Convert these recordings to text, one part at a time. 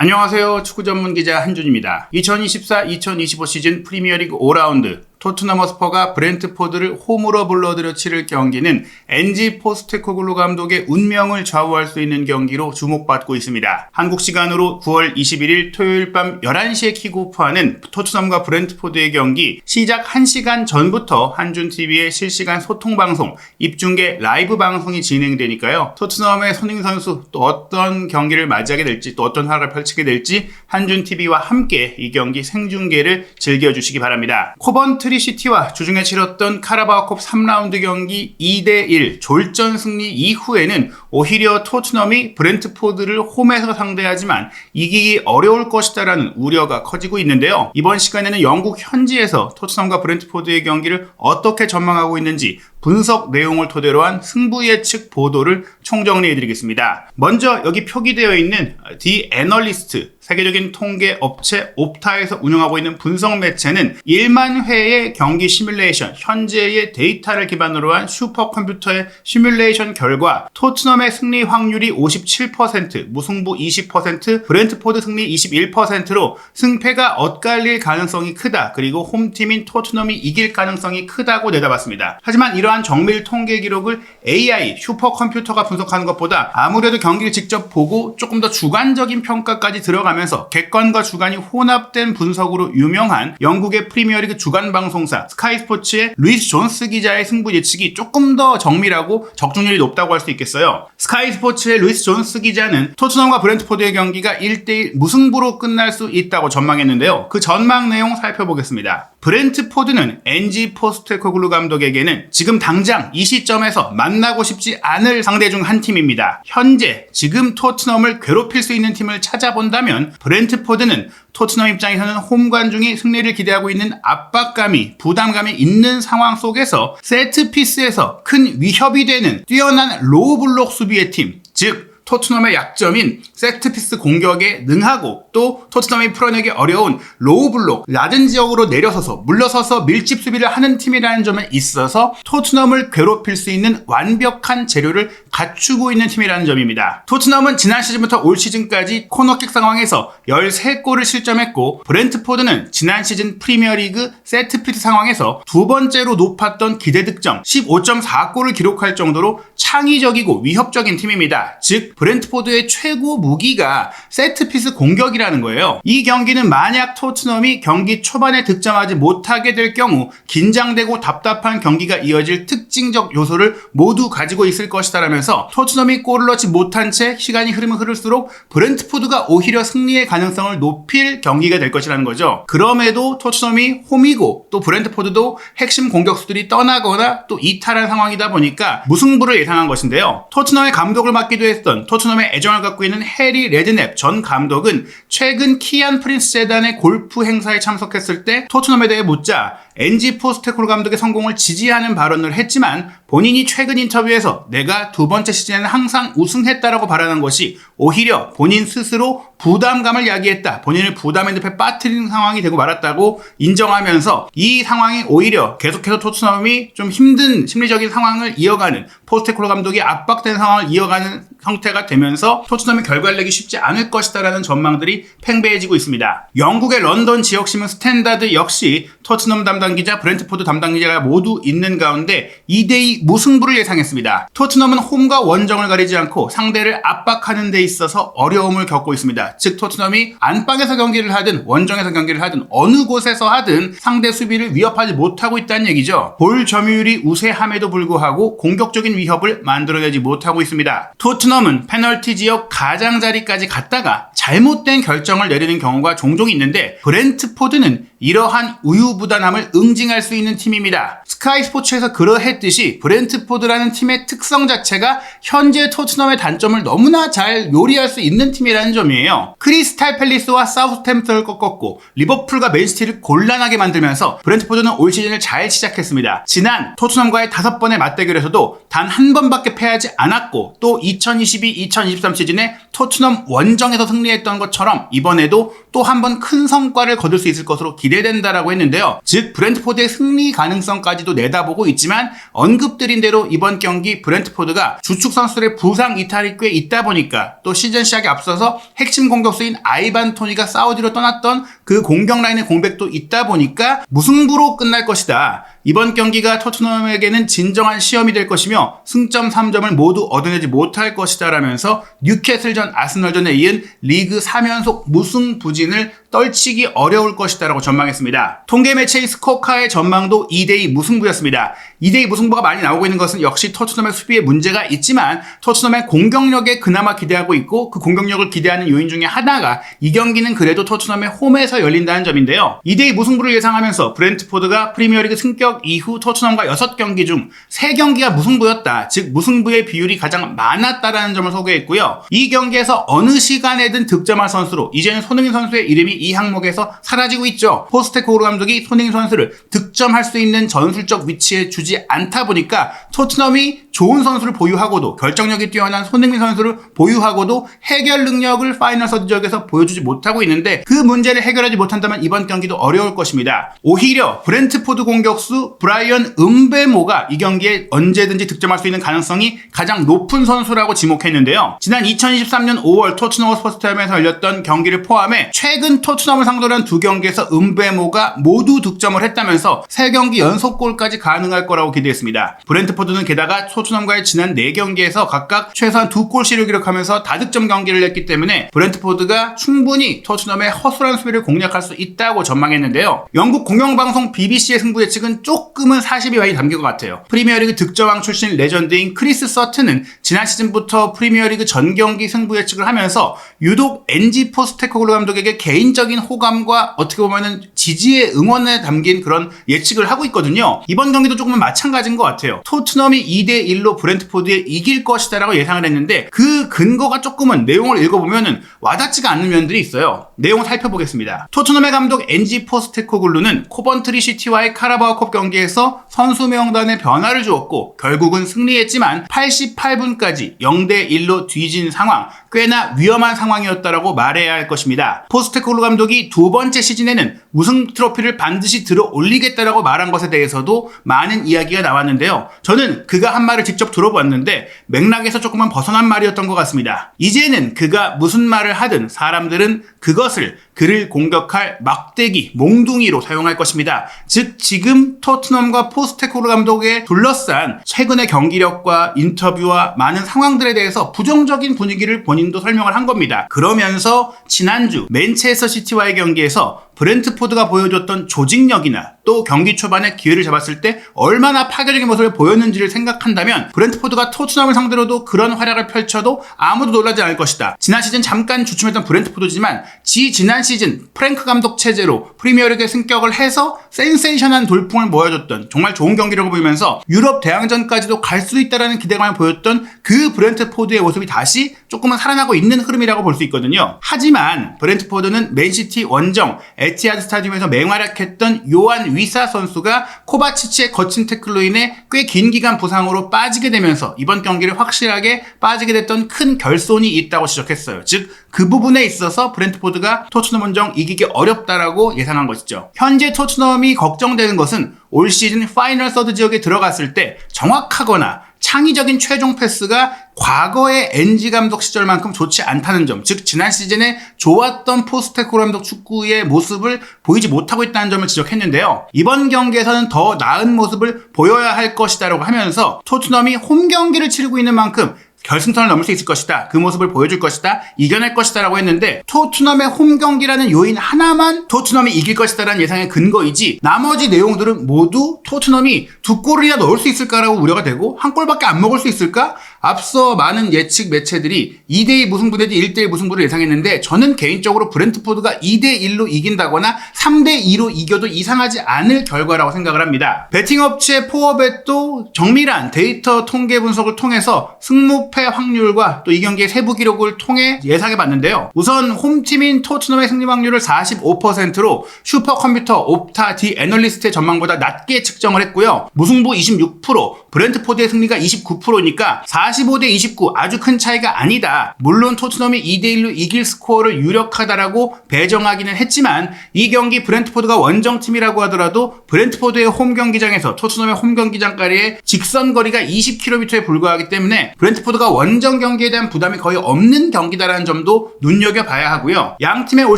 안녕하세요. 축구 전문 기자 한준입니다. 2024-2025 시즌 프리미어리그 5라운드 토트넘 허스퍼가 브렌트포드를 홈으로 불러들여 치를 경기는 엔지 포스테코글루 감독의 운명을 좌우할 수 있는 경기로 주목받고 있습니다. 한국 시간으로 9월 21일 토요일 밤 11시에 킥오프하는 토트넘과 브렌트포드의 경기 시작 1시간 전부터 한준TV의 실시간 소통방송, 입중계 라이브 방송이 진행되니까요. 토트넘의 손흥민 선수 또 어떤 경기를 맞이하게 될지 또 어떤 활약을 펼치게 될지 한준TV와 함께 이 경기 생중계를 즐겨주시기 바랍니다. 코번트리 시티와 주중에 치렀던 카라바오컵 3라운드 경기 2대1 졸전 승리 이후에는 오히려 토트넘이 브렌트포드를 홈에서 상대하지만 이기기 어려울 것이다라는 우려가 커지고 있는데요. 이번 시간에는 영국 현지에서 토트넘과 브렌트포드의 경기를 어떻게 전망하고 있는지 분석 내용을 토대로 한 승부 예측 보도를 총정리해드리겠습니다. 먼저 여기 표기되어 있는 The Analyst, 세계적인 통계 업체 옵타에서 운영하고 있는 분석 매체는 1만 회의 경기 시뮬레이션, 현재의 데이터를 기반으로 한 슈퍼컴퓨터의 시뮬레이션 결과 토트넘의 승리 확률이 57%, 무승부 20%, 브렌트포드 승리 21%로 승패가 엇갈릴 가능성이 크다. 그리고 홈팀인 토트넘이 이길 가능성이 크다고 내다봤습니다. 하지만 이러한 정밀 통계 기록을 AI, 슈퍼컴퓨터가 분석하는 것보다 아무래도 경기를 직접 보고 조금 더 주관적인 평가까지 들어가면서 객관과 주관이 혼합된 분석으로 유명한 영국의 프리미어리그 주간 방송사 스카이스포츠의 루이스 존스 기자의 승부 예측이 조금 더 정밀하고 적중률이 높다고 할 수 있겠어요. 스카이스포츠의 루이스 존스 기자는 토트넘과 브렌트포드의 경기가 1대1 무승부로 끝날 수 있다고 전망했는데요. 그 전망 내용 살펴보겠습니다. 브렌트포드는 엔지 포스테코글루 감독에게는 지금 당장 이 시점에서 만나고 싶지 않을 상대 중 한 팀입니다. 현재 지금 토트넘을 괴롭힐 수 있는 팀을 찾아본다면 브렌트포드는 토트넘 입장에서는 홈 관중이 승리를 기대하고 있는 압박감이, 부담감이 있는 상황 속에서 세트피스에서 큰 위협이 되는 뛰어난 로우 블록 수비의 팀, 즉 토트넘의 약점인 세트피스 공격에 능하고 또 토트넘이 풀어내기 어려운 로우 블록, 낮은 지역으로 내려서서 물러서서 밀집 수비를 하는 팀이라는 점에 있어서 토트넘을 괴롭힐 수 있는 완벽한 재료를 갖추고 있는 팀이라는 점입니다. 토트넘은 지난 시즌부터 올 시즌까지 코너킥 상황에서 13골을 실점했고 브렌트포드는 지난 시즌 프리미어리그 세트피스 상황에서 두 번째로 높았던 기대 득점 15.4골을 기록할 정도로 창의적이고 위협적인 팀입니다. 즉 브렌트포드의 최고 무기가 세트피스 공격이라는 거예요. 이 경기는 만약 토트넘이 경기 초반에 득점하지 못하게 될 경우 긴장되고 답답한 경기가 이어질 특징적 요소를 모두 가지고 있을 것이다라면서 토트넘이 골을 넣지 못한 채 시간이 흐르면 흐를수록 브렌트포드가 오히려 승리의 가능성을 높일 경기가 될 것이라는 거죠. 그럼에도 토트넘이 홈이고 또 브렌트포드도 핵심 공격수들이 떠나거나 또 이탈한 상황이다 보니까 무승부를 예상한 것인데요. 토트넘의 감독을 맡기도 했던 토트넘의 애정을 갖고 있는 해리 레드냅 전 감독은 최근 키안 프린스 재단의 골프 행사에 참석했을 때 토트넘에 대해 묻자 엔지 포스테코글루 감독의 성공을 지지하는 발언을 했지만 본인이 최근 인터뷰에서 내가 두 번째 시즌에는 항상 우승했다라고 발언한 것이 오히려 본인 스스로 부담감을 야기했다. 본인을 부담의 늪에 빠뜨리는 상황이 되고 말았다고 인정하면서 이 상황이 오히려 계속해서 토트넘이 좀 힘든 심리적인 상황을 이어가는 포스테코글루 감독이 압박된 상황을 이어가는 형태가 되면서 토트넘이 결과를 내기 쉽지 않을 것이다라는 전망들이 팽배해지고 있습니다. 영국의 런던 지역신문 스탠다드 역시 토트넘 담당 기자, 브렌트포드 담당 기자가 모두 있는 가운데 2대2 무승부를 예상했습니다. 토트넘은 홈과 원정을 가리지 않고 상대를 압박하는 데 있어서 어려움을 겪고 있습니다. 즉 토트넘이 안방에서 경기를 하든 원정에서 경기를 하든 어느 곳에서 하든 상대 수비를 위협하지 못하고 있다는 얘기죠. 볼 점유율이 우세함에도 불구하고 공격적인 위협을 만들어내지 못하고 있습니다. 토트넘은 페널티 지역 가장자리까지 갔다가 잘못된 결정을 내리는 경우가 종종 있는데 브렌트포드는 이러한 우유부단함을 응징할 수 있는 팀입니다. 스카이 스포츠에서 그러했듯이 브렌트포드라는 팀의 특성 자체가 현재 토트넘의 단점을 너무나 잘 요리할 수 있는 팀이라는 점이에요. 크리스탈 팰리스와 사우스햄튼을 꺾었고 리버풀과 맨시티를 곤란하게 만들면서 브렌트포드는 올 시즌을 잘 시작했습니다. 지난 토트넘과의 5번의 맞대결에서도 단 한 번밖에 패하지 않았고 또 2022-2023 시즌에 토트넘 원정에서 승리했던 것처럼 이번에도 또 한 번 큰 성과를 거둘 수 있을 것으로 기대됩니다. 기대된다라고 했는데요. 즉 브렌트포드의 승리 가능성까지도 내다보고 있지만 언급드린 대로 이번 경기 브렌트포드가 주축 선수들의 부상 이탈이 꽤 있다 보니까 또 시즌 시작에 앞서서 핵심 공격수인 아이반 토니가 사우디로 떠났던 그 공격 라인의 공백도 있다 보니까 무승부로 끝날 것이다. 이번 경기가 토트넘에게는 진정한 시험이 될 것이며 승점 3점을 모두 얻어내지 못할 것이다 라면서 뉴캐슬전, 아스널전에 이은 리그 3연속 무승부진을 떨치기 어려울 것이다 라고 전망했습니다. 통계 매체인 스코카의 전망도 2대2 무승부였습니다. 2대2 무승부가 많이 나오고 있는 것은 역시 토트넘의 수비에 문제가 있지만 토트넘의 공격력에 그나마 기대하고 있고 그 공격력을 기대하는 요인 중에 하나가 이 경기는 그래도 토트넘의 홈에서 열린다는 점인데요. 2대2 무승부를 예상하면서 브렌트포드가 프리미어리그 승격 이후 토트넘과 6경기 중 3경기가 무승부였다. 즉 무승부의 비율이 가장 많았다라는 점을 소개했고요. 이 경기에서 어느 시간에든 득점할 선수로 이제는 손흥민 선수의 이름이 이 항목에서 사라지고 있죠. 포스테코글루 감독이 손흥민 선수를 득점할 수 있는 전술적 위치에 주지 않다 보니까 토트넘이 좋은 선수를 보유하고도 결정력이 뛰어난 손흥민 선수를 보유하고도 해결 능력을 파이널 서드 지역에서 보여주지 못하고 있는데 그 문제를 해결하지 못한다면 이번 경기도 어려울 것입니다. 오히려 브렌트포드 공격수 브라이언 음베모가 이 경기에 언제든지 득점할 수 있는 가능성이 가장 높은 선수라고 지목했는데요. 지난 2023년 5월 토트넘 호스퍼 스타디움에서 열렸던 경기를 포함해 최근 토트넘을 상대로 한 2경기에서 음베모가 모두 득점을 했다면서 3경기 연속골까지 가능할 거라고 기대했습니다. 브렌트포드는 게다가 토트넘과의 지난 4경기에서 각각 최소한 2골씩을 기록하면서 다득점 경기를 했기 때문에 브렌트포드가 충분히 토트넘의 허술한 수비를 공략할 수 있다고 전망했는데요. 영국 공영방송 BBC의 승부 예측은 조금은 사실이 많이 담긴 것 같아요. 프리미어리그 득점왕 출신 레전드인 크리스 서튼은 지난 시즌부터 프리미어리그 전 경기 승부 예측을 하면서 유독 엔지 포스테코글루 감독에게 개인적인 호감과 어떻게 보면은 지지의 응원에 담긴 그런 예측을 하고 있거든요. 이번 경기도 조금은 마찬가지인 것 같아요. 토트넘이 2대1로 브렌트포드에 이길 것이다라고 예상을 했는데 그 근거가 조금은 내용을 읽어보면은 와닿지가 않는 면들이 있어요. 내용을 살펴보겠습니다. 토트넘의 감독 엔지 포스테코글루는 코번트리 시티와의 카라바오컵 경기에서 선수 명단에 변화를 주었고 결국은 승리했지만 88분까지 0대1로 뒤진 상황, 꽤나 위험한 상황이었다라고 말해야 할 것입니다. 포스테코글루 감독이 두 번째 시즌에는 우승 트로피를 반드시 들어 올리겠다라고 말한 것에 대해서도 많은 이야기가 나왔는데요. 저는 그가 한 말을 직접 들어봤는데 맥락에서 조금은 벗어난 말이었던 것 같습니다. 이제는 그가 무슨 말을 하든 사람들은 그것을 그를 공격할 막대기, 몽둥이로 사용할 것입니다. 즉 지금 토트넘과 포스테코글루 감독에 둘러싼 최근의 경기력과 인터뷰와 많은 상황들에 대해서 부정적인 분위기를 본인도 설명을 한 겁니다. 그러면서 지난주 맨체스터 시티와의 경기에서 브렌트포드가 보여줬던 조직력이나 또 경기 초반에 기회를 잡았을 때 얼마나 파괴적인 모습을 보였는지를 생각한다면 브렌트포드가 토트넘을 상대로도 그런 활약을 펼쳐도 아무도 놀라지 않을 것이다. 지난 시즌 잠깐 주춤했던 브렌트포드지만 지난 시즌 프랭크 감독 체제로 프리미어리그에 승격을 해서 센세이션한 돌풍을 보여줬던 정말 좋은 경기력을 보이면서 유럽 대항전까지도 갈 수 있다는 기대감을 보였던 그 브렌트포드의 모습이 다시 조금은 살아나고 있는 흐름이라고 볼 수 있거든요. 하지만 브렌트포드는 맨시티 원정 에티하드 스타디움에서 맹활약했던 요한 위사 선수가 코바치치의 거친 태클로 인해 꽤 긴 기간 부상으로 빠지게 되면서 이번 경기를 확실하게 빠지게 됐던 큰 결손이 있다고 지적했어요. 즉 그 부분에 있어서 브렌트포드가 토트넘 원정 이기기 어렵다라고 예상한 것이죠. 현재 토트넘이 걱정되는 것은 올 시즌 파이널 서드 지역에 들어갔을 때 정확하거나 창의적인 최종 패스가 과거의 엔지 감독 시절만큼 좋지 않다는 점, 즉 지난 시즌에 좋았던 포스테코글루 감독 축구의 모습을 보이지 못하고 있다는 점을 지적했는데요. 이번 경기에서는 더 나은 모습을 보여야 할 것이다라고 하면서 토트넘이 홈 경기를 치르고 있는 만큼 결승선을 넘을 수 있을 것이다. 그 모습을 보여줄 것이다. 이겨낼 것이다 라고 했는데 토트넘의 홈 경기라는 요인 하나만 토트넘이 이길 것이다 라는 예상의 근거이지 나머지 내용들은 모두 토트넘이 2골이나 넣을 수 있을까라고 우려가 되고 한 골밖에 안 먹을 수 있을까? 앞서 많은 예측 매체들이 2대2 무승부 내지 1대1 무승부를 예상했는데 저는 개인적으로 브렌트포드가 2대1로 이긴다거나 3대2로 이겨도 이상하지 않을 결과라고 생각을 합니다. 베팅업체 포어벳도 정밀한 데이터 통계 분석을 통해서 승무패 확률과 또 이 경기의 세부 기록을 통해 예상해봤는데요. 우선 홈팀인 토트넘의 승리 확률을 45%로 슈퍼컴퓨터 옵타 디 애널리스트의 전망보다 낮게 측정을 했고요. 무승부 26%, 브렌트포드의 승리가 29%니까 45대 29 아주 큰 차이가 아니다. 물론 토트넘이 2대1로 이길 스코어를 유력하다라고 배정하기는 했지만 이 경기 브렌트포드가 원정팀이라고 하더라도 브렌트포드의 홈 경기장에서 토트넘의 홈 경기장까지의 직선 거리가 20km에 불과하기 때문에 브렌트포드가 원정 경기에 대한 부담이 거의 없는 경기다라는 점도 눈여겨봐야 하고요. 양 팀의 올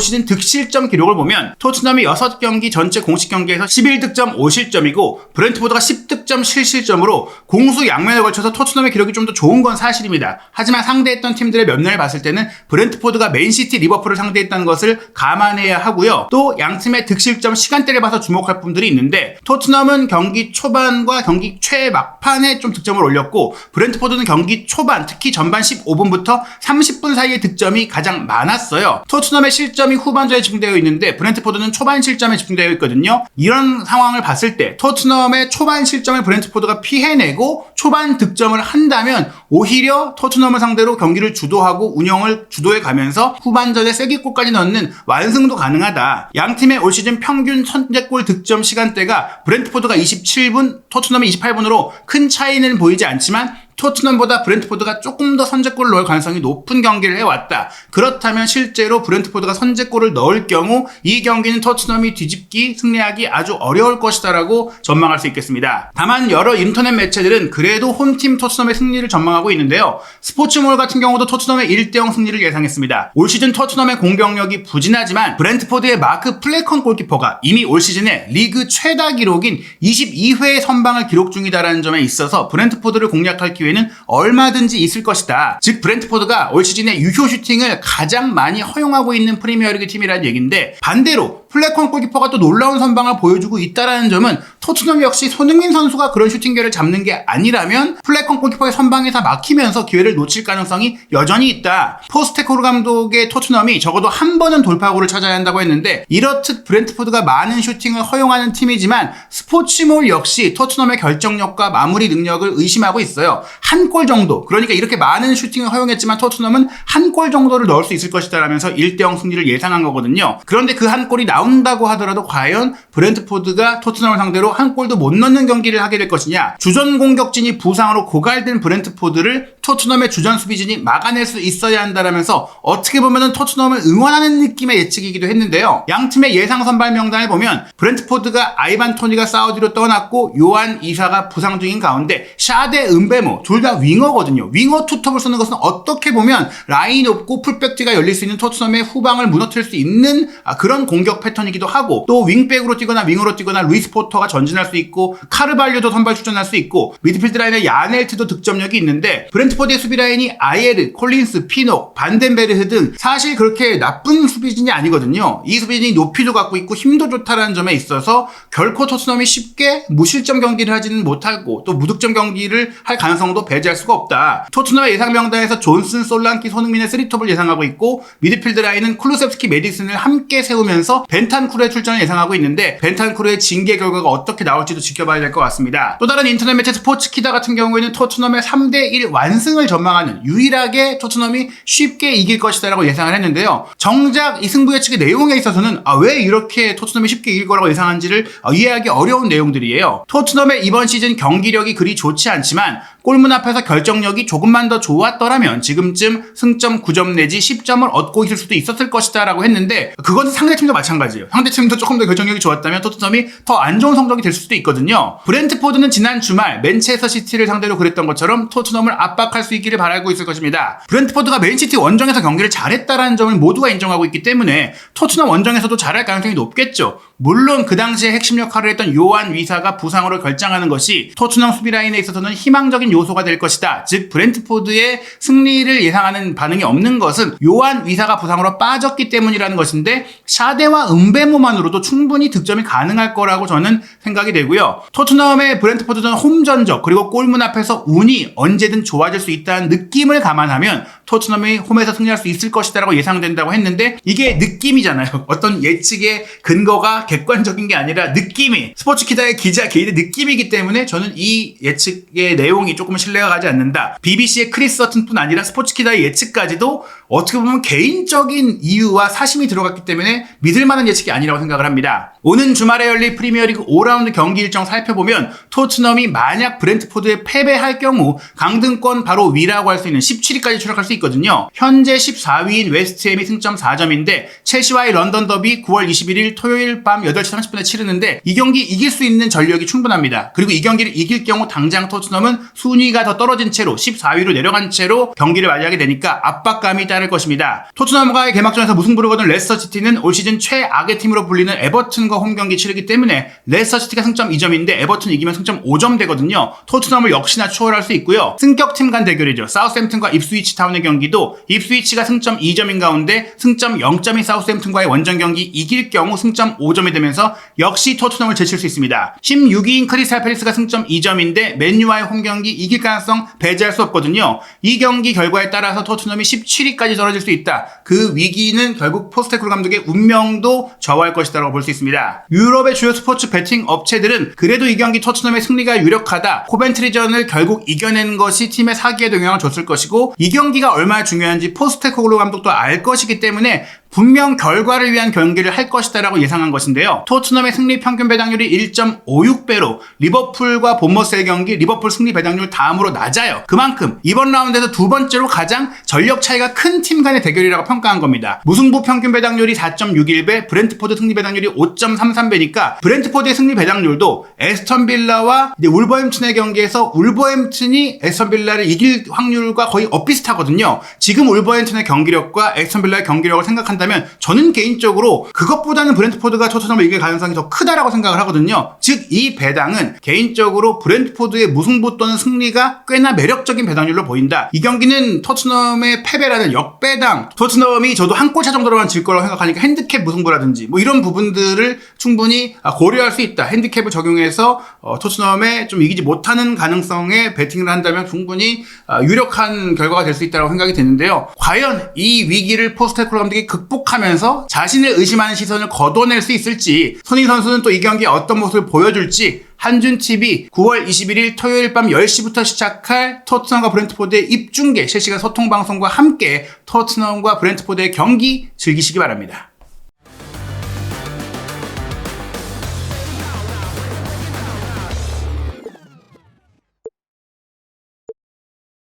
시즌 득실점 기록을 보면 토트넘이 6경기 전체 공식 경기에서 11득점 5실점이고 브렌트포드가 10득점 7실점으로 공수 양면에 걸쳐서 토트넘의 기록이 좀 더 좋은 건 사실입니다. 하지만 상대했던 팀들의 면면을 봤을 때는 브렌트포드가 맨시티, 리버풀을 상대했다는 것을 감안해야 하고요. 또 양팀의 득실점 시간대를 봐서 주목할 분들이 있는데 토트넘은 경기 초반과 경기 최막판에 좀 득점을 올렸고 브렌트포드는 경기 초반 특히 전반 15분부터 30분 사이의 득점이 가장 많았어요. 토트넘의 실점이 후반전에 집중되어 있는데 브렌트포드는 초반 실점에 집중되어 있거든요. 이런 상황을 봤을 때 토트넘의 초반 실점을 브렌트포드가 피해내고 초반 득점을 한다면 오히려 토트넘을 상대로 경기를 주도하고 운영을 주도해 가면서 후반전에 쐐기골까지 넣는 완승도 가능하다. 양팀의 올 시즌 평균 선제골 득점 시간대가 브렌트포드가 27분, 토트넘이 28분으로 큰 차이는 보이지 않지만 토트넘보다 브렌트포드가 조금 더 선제골을 넣을 가능성이 높은 경기를 해왔다. 그렇다면 실제로 브렌트포드가 선제골을 넣을 경우 이 경기는 토트넘이 뒤집기, 승리하기 아주 어려울 것이다라고 전망할 수 있겠습니다. 다만 여러 인터넷 매체들은 그래도 홈팀 토트넘의 승리를 전망하고 있는데요. 스포츠몰 같은 경우도 토트넘의 1대0 승리를 예상했습니다. 올 시즌 토트넘의 공격력이 부진하지만 브렌트포드의 마크 플래컨 골키퍼가 이미 올 시즌에 리그 최다 기록인 22회의 선방을 기록 중이다라는 점에 있어서 브렌트포드를 공략할 기회는 얼마든지 있을 것이다. 즉 브렌트포드가 올 시즌에 유효 슈팅을 가장 많이 허용하고 있는 프리미어리그 팀이라는 얘기인데 반대로 플래컨 골키퍼가 또 놀라운 선방을 보여주고 있다는 점은 토트넘 역시 손흥민 선수가 그런 슈팅 기회를 잡는 게 아니라면 플래컨 골키퍼의 선방이 다 막히면서 기회를 놓칠 가능성이 여전히 있다. 포스테코글 감독의 토트넘이 적어도 한 번은 돌파구를 찾아야 한다고 했는데 이렇듯 브렌트포드가 많은 슈팅을 허용하는 팀이지만 스포츠몰 역시 토트넘의 결정력과 마무리 능력을 의심하고 있어요. 한 골 정도, 그러니까 이렇게 많은 슈팅을 허용했지만 토트넘은 한 골 정도를 넣을 수 있을 것이다 라면서 1대0 승리를 예상한 거거든요. 그런데 그 한 골이 나온다고 하더라도 과연 브렌트포드가 토트넘을 상대로 한 골도 못 넣는 경기를 하게 될 것이냐. 주전 공격진이 부상으로 고갈된 브렌트포드를 토트넘의 주전 수비진이 막아낼 수 있어야 한다라면서 어떻게 보면은 토트넘을 응원하는 느낌의 예측이기도 했는데요. 양 팀의 예상 선발 명단을 보면 브렌트포드가 아이반 토니가 사우디로 떠났고 요한 이사가 부상 중인 가운데 샤데 은베모 둘 다 윙어거든요. 윙어 투톱을 쓰는 것은 어떻게 보면 라인 없고 풀백지가 열릴 수 있는 토트넘의 후방을 무너뜨릴 수 있는 그런 공격 패턴이기도 하고 또 윙백으로 뛰거나 윙어로 뛰거나 루이스 포터가 전진할 수 있고 카르발료도 선발 출전할 수 있고 미드필드 라인에 야넬트도 득점력이 있는데 브렌트포드의 수비 라인이 아예르, 콜린스, 피녹, 반덴베르흐 등 사실 그렇게 나쁜 수비진이 아니거든요. 이 수비진이 높이도 갖고 있고 힘도 좋다라는 점에 있어서 결코 토트넘이 쉽게 무실점 경기를 하지는 못하고 또 무득점 경기를 할 가능성도 배제할 수가 없다. 토트넘의 예상 명단에서 존슨, 솔랑키, 손흥민의 3톱을 예상하고 있고 미드필드 라인은 쿨루셉스키, 메디슨을 함께 세우면서 벤탄쿠르의 출전을 예상하고 있는데 벤탄쿠르의 징계 결과가 어떻게 나올지도 지켜봐야 될 것 같습니다. 또 다른 인터넷 매체 스포츠키다 같은 경우에는 토트넘의 3대1 완승을 전망하는 유일하게 토트넘이 쉽게 이길 것이다 라고 예상을 했는데요. 정작 이 승부 예측의 내용에 있어서는 왜 이렇게 토트넘이 쉽게 이길 거라고 예상한지를 이해하기 어려운 내용들이에요. 토트넘의 이번 시즌 경기력이 그리 좋지 않지만 골문 앞에서 결정력이 조금만 더 좋았더라면 지금쯤 승점 9점 내지 10점을 얻고 있을 수도 있었을 것이다 라고 했는데 그건 상대팀도 마찬가지예요. 상대팀도 조금 더 결정력이 좋았다면 토트넘이 더 안 좋은 성적이 될 수도 있거든요. 브렌트포드는 지난 주말 맨체스터 시티를 상대로 그랬던 것처럼 토트넘을 압박할 수 있기를 바라고 있을 것입니다. 브렌트포드가 맨시티 원정에서 경기를 잘했다라는 점을 모두가 인정하고 있기 때문에 토트넘 원정에서도 잘할 가능성이 높겠죠. 물론 그 당시에 핵심 역할을 했던 요한 위사가 부상으로 결장하는 것이 토트넘 수비 라인에 있어서는 희망적인 요소가 될 것이다. 즉 브렌트포드의 승리를 예상하는 반응이 없는 것은 요한 위사가 부상으로 빠졌기 때문이라는 것인데 샤데와 은베모만으로도 충분히 득점이 가능할 거라고 저는 생각이 되고요. 토트넘의 브렌트포드전 홈전적 그리고 골문 앞에서 운이 언제든 좋아질 수 있다는 느낌을 감안하면 토트넘이 홈에서 승리할 수 있을 것이다라고 예상된다고 했는데 이게 느낌이잖아요. 어떤 예측의 근거가 객관적인 게 아니라 느낌이 스포츠키다의 기자 개인의 느낌이기 때문에 저는 이 예측의 내용이 조금 신뢰가 가지 않는다. BBC의 크리스 서튼뿐 아니라 스포츠키다의 예측까지도 어떻게 보면 개인적인 이유와 사심이 들어갔기 때문에 믿을 만한 예측이 아니라고 생각을 합니다. 오는 주말에 열릴 프리미어리그 5라운드 경기 일정 살펴보면 토트넘이 만약 브렌트포드에 패배할 경우 강등권 바로 위라고 할 수 있는 17위까지 추락할 수 있거든요. 현재 14위인 웨스트햄이 승점 4점인데 첼시와의 런던 더비 9월 21일 토요일 밤 8시 30분에 치르는데 이 경기 이길 수 있는 전력이 충분합니다. 그리고 이 경기를 이길 경우 당장 토트넘은 순위가 더 떨어진 채로 14위로 내려간 채로 경기를 맞이하게 되니까 압박감이 따를 것입니다. 토트넘과의 개막전에서 무승부를 거둔 레스터시티는 올 시즌 최악의 팀으로 불리는 에버튼과 홈경기 치르기 때문에 레스터시티가 승점 2점인데 에버튼 이기면 승점 5점 되거든요. 토트넘을 역시나 추월할 수 있고요. 승격팀 간 대결이죠. 사우스햄튼과 입스위치 타운의 경기도 입스위치가 승점 2점인 가운데 승점 0점인 사우스햄튼과의 원정 경기 이길 경우 승점 5점이 되면서 역시 토트넘을 제칠 수 있습니다. 16위인 크리스탈 팰리스가 승점 2점인데 맨유와의 홈경기 이길 가능성 배제할 수 없거든요. 이 경기 결과에 따라서 토트넘이 17위까지 떨어질 수 있다. 그 위기는 결국 포스테코글루 감독의 운명도 좌우할 것이라고 볼 수 있습니다. 유럽의 주요 스포츠 베팅 업체들은 그래도 이 경기 토트넘의 승리가 유력하다. 코벤트리전을 결국 이겨내는 것이 팀의 사기에도 영향을 줬을 것이고 이 경기가 얼마나 중요한지 포스테코글루 감독도 알 것이기 때문에 분명 결과를 위한 경기를 할 것이다라고 예상한 것인데요. 토트넘의 승리 평균 배당률이 1.56배로 리버풀과 본머스의 경기 리버풀 승리 배당률 다음으로 낮아요. 그만큼 이번 라운드에서 두 번째로 가장 전력 차이가 큰 팀 간의 대결이라고 평가한 겁니다. 무승부 평균 배당률이 4.61배, 브렌트포드 승리 배당률이 5.33배니까 브렌트포드의 승리 배당률도 에스턴 빌라와 울버햄튼의 경기에서 울버햄튼이 에스턴 빌라를 이길 확률과 거의 엇비슷하거든요. 지금 울버햄튼의 경기력과 에스턴 빌라의 경기력을 생각한다면 저는 개인적으로 그것보다는 브렌트포드가 토트넘을 이길 가능성이 더 크다라고 생각을 하거든요. 즉 이 배당은 개인적으로 브렌트포드의 무승부 또는 승리가 꽤나 매력적인 배당률로 보인다. 이 경기는 토트넘의 패배라는 역배당, 토트넘이 저도 한 골차 정도로만 질 거라고 생각하니까 핸디캡 무승부라든지 뭐 이런 부분들을 충분히 고려할 수 있다. 핸디캡을 적용해서 토트넘에 좀 이기지 못하는 가능성에 베팅을 한다면 충분히 유력한 결과가 될 수 있다고 생각이 드는데요. 과연 이 위기를 포스테코글루 감독이 극복하면서 자신을 의심하는 시선을 걷어낼 수 있을지, 손흥민 선수는 또 이 경기에 어떤 모습을 보여줄지 한준TV 9월 21일 토요일 밤 10시부터 시작할 토트넘과 브렌트포드의 입중계 실시간 소통방송과 함께 토트넘과 브렌트포드의 경기 즐기시기 바랍니다.